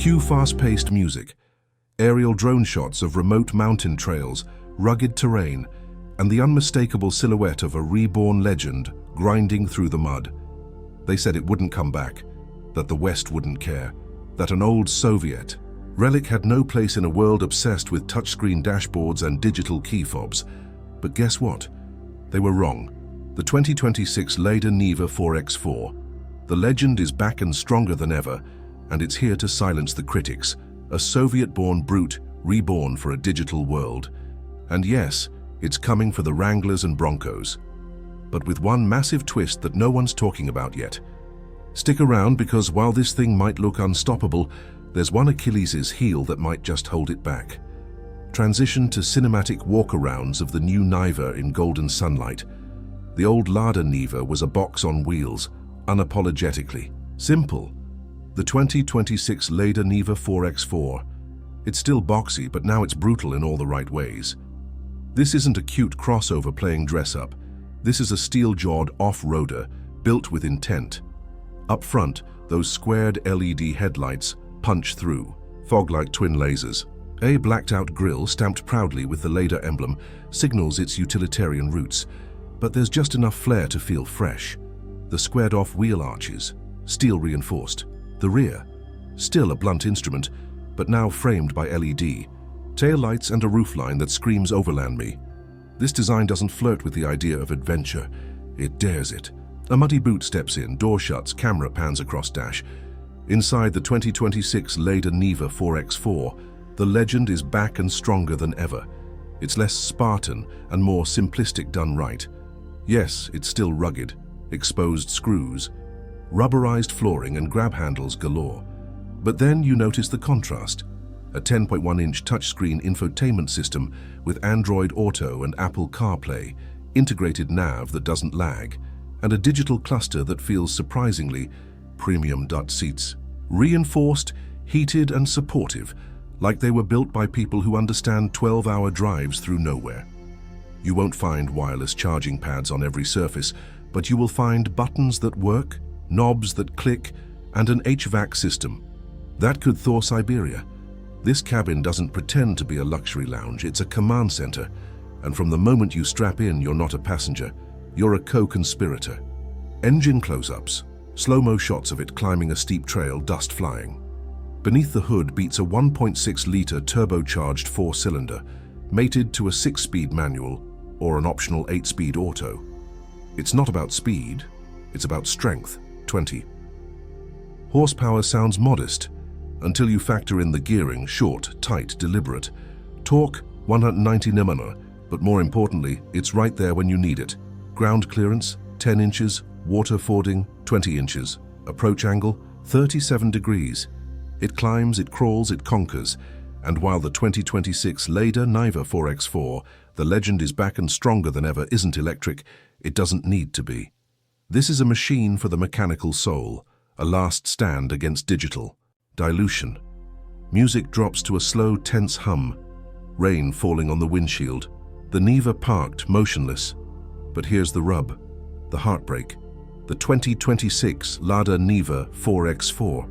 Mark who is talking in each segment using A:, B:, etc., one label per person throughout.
A: Cue fast-paced music, aerial drone shots of remote mountain trails, rugged terrain, and the unmistakable silhouette of a reborn legend grinding through the mud. They said it wouldn't come back, that the West wouldn't care, that an old Soviet relic had no place in a world obsessed with touchscreen dashboards and digital key fobs. But guess what? They were wrong. The 2026 LADA NIVA 4X4. The legend is back and stronger than ever, and it's here to silence the critics, a Soviet-born brute reborn for a digital world. And yes, it's coming for the Wranglers and Broncos. But with one massive twist that no one's talking about yet. Stick around, because while this thing might look unstoppable, there's one Achilles' heel that might just hold it back. Transition to cinematic walkarounds of the new Niva in golden sunlight. The old LADA NIVA was a box on wheels, unapologetically simple. The 2026 LADA NIVA 4X4. It's still boxy, but now it's brutal in all the right ways. This isn't a cute crossover playing dress-up. This is a steel-jawed off-roader built with intent. Up front, those squared LED headlights punch through, fog-like twin lasers. A blacked-out grille stamped proudly with the LADA emblem signals its utilitarian roots, but there's just enough flair to feel fresh. The squared-off wheel arches, steel-reinforced. The rear, still a blunt instrument, but now framed by LED. Taillights and a roofline that screams overland me. This design doesn't flirt with the idea of adventure, it dares it. A muddy boot steps in, door shuts, camera pans across dash. Inside the 2026 LADA NIVA 4X4, the legend is back and stronger than ever. It's less Spartan and more simplistic done right. Yes, it's still rugged, exposed screws, rubberized flooring and grab handles galore. But then you notice the contrast. A 10.1-inch touchscreen infotainment system with Android Auto and Apple CarPlay, integrated nav that doesn't lag, and a digital cluster that feels surprisingly premium. Seats, reinforced, heated and supportive, like they were built by people who understand 12-hour drives through nowhere. You won't find wireless charging pads on every surface, but you will find buttons that work, knobs that click, and an HVAC system. That could thaw Siberia. This cabin doesn't pretend to be a luxury lounge, it's a command center. And from the moment you strap in, you're not a passenger, you're a co-conspirator. Engine close-ups, slow-mo shots of it climbing a steep trail, dust flying. Beneath the hood beats a 1.6-liter turbocharged 4-cylinder, mated to a 6-speed manual or an optional 8-speed auto. It's not about speed, it's about strength, 20. Horsepower sounds modest, until you factor in the gearing, short, tight, deliberate. Torque, 190 Nm, but more importantly, it's right there when you need it. Ground clearance, 10 inches, water fording, 20 inches. Approach angle, 37 degrees. It climbs, it crawls, it conquers. And while the 2026 LADA NIVA 4X4, the legend is back and stronger than ever, isn't electric, it doesn't need to be. This is a machine for the mechanical soul, a last stand against digital dilution. Music drops to a slow, tense hum, rain falling on the windshield. The NIVA parked, motionless. But here's the rub, the heartbreak. The 2026 LADA NIVA 4X4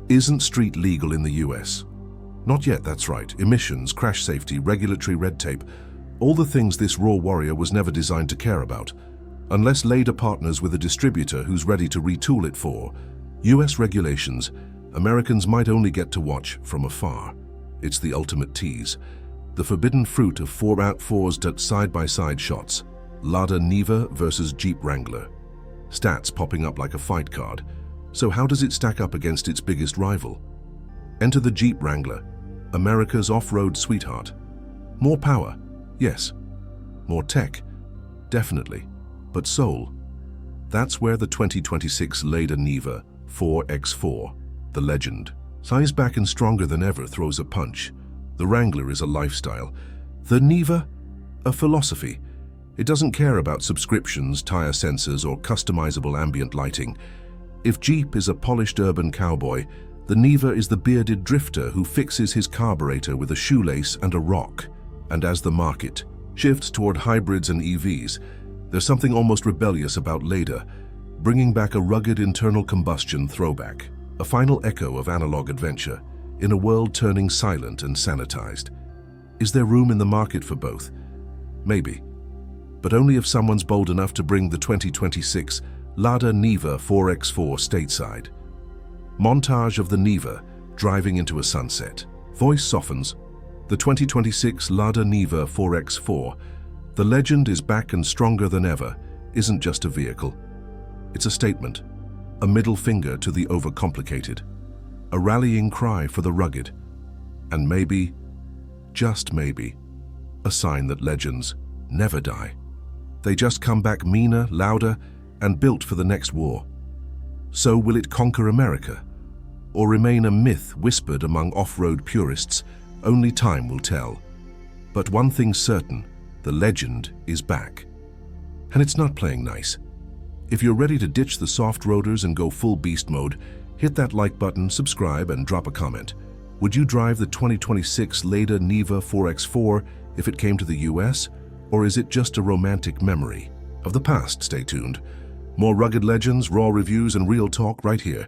A: isn't street legal in the US. Not yet, that's right. Emissions, crash safety, regulatory red tape, all the things this raw warrior was never designed to care about. Unless LADA partners with a distributor who's ready to retool it for US regulations, Americans might only get to watch from afar. It's the ultimate tease. The forbidden fruit of 4x4's side-by-side shots. LADA NIVA versus Jeep Wrangler. Stats popping up like a fight card. So how does it stack up against its biggest rival? Enter the Jeep Wrangler, America's off-road sweetheart. More power, yes. More tech, definitely. But soul, that's where the 2026 LADA NIVA 4X4, the legend, size back and stronger than ever, throws a punch. The Wrangler is a lifestyle. The NIVA, a philosophy. It doesn't care about subscriptions, tire sensors, or customizable ambient lighting. If Jeep is a polished urban cowboy, the NIVA is the bearded drifter who fixes his carburetor with a shoelace and a rock. And as the market shifts toward hybrids and EVs, there's something almost rebellious about LADA, bringing back a rugged internal combustion throwback, a final echo of analog adventure. in a world turning silent and sanitized. Is there room in the market for both? Maybe, but only if someone's bold enough to bring the 2026 LADA NIVA 4X4 stateside. Montage of the Niva driving into a sunset. Voice softens. The 2026 LADA NIVA 4X4, the legend is back and stronger than ever, isn't just a vehicle. It's a statement, a middle finger to the overcomplicated, a rallying cry for the rugged, and maybe, just maybe, a sign that legends never die. They just come back meaner, louder, and built for the next war. So will it conquer America? Or remain a myth whispered among off-road purists? Only time will tell. But one thing's certain, the legend is back. And it's not playing nice. If you're ready to ditch the soft roaders and go full beast mode, hit that like button, subscribe, and drop a comment. Would you drive the 2026 LADA NIVA 4X4 if it came to the US? Or is it just a romantic memory of the past? Stay tuned. More rugged legends, raw reviews, and real talk right here.